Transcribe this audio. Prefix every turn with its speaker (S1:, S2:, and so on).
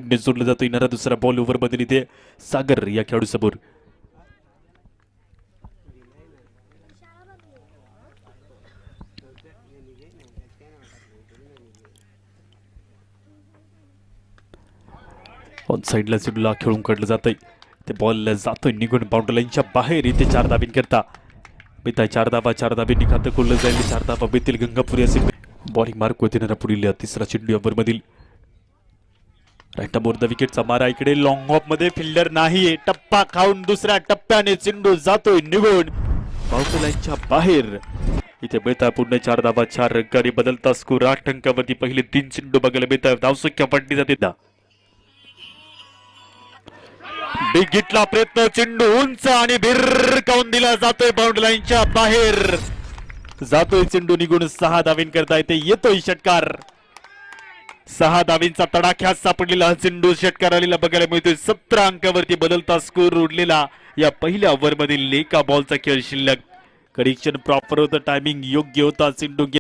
S1: शून्य जोडला जातो. येणारा दुसरा बॉल ओव्हर मध्ये इथे सागर या खेळाडू समोर. ऑन साइडला चेंडूला खेळून काढलं जातंय. ते बॉल जातोय निघून बाउंड्री लाईनच्या बाहेर. इथे 4 धाबीन करता बेताय 4 धाबींनी खातं खोललं जाईल. 4 धाबा बेतील गंगापुरी असेल. बॉलिंग मार्क होते ना पुढील तिसरा चेंडू ओव्हर मधील. राईट बोर द विकेटचा मारा इकडे लॉंग ऑफ मध्ये फिल्डर नाही. टप्पा खाऊन दुसऱ्या टप्प्याने चेंडू जातोय निघून बाउंड्री लाईनच्या बाहेर. इथे बेताय पुन्हा 4 धाबा 4 रंगाने बदलता स्कोर 8 अंकावरती. पहिले 3 चेंडू बघायला बेताय धावसंख्या पडली जाते. बिग हिटला प्रयत्न. चेंडू उंच आणि भिरकावून दिला जातोय बाउंड्री लाईनच्या बाहेर. जातोय चेंडू निघून 6 धाबीन करता येते. येतोय षटकार. 6 धाबींचा तडाख्यात सापडलेला हा चेंडू षटकार आलेला बघायला मिळतोय. 17 अंकावरती बदलता स्कोर उडलेला या पहिल्या ओव्हर मधील एका बॉलचा खेळ शिल्लक. कनेक्शन प्रॉपर होतं. टायमिंग योग्य होता. चेंडू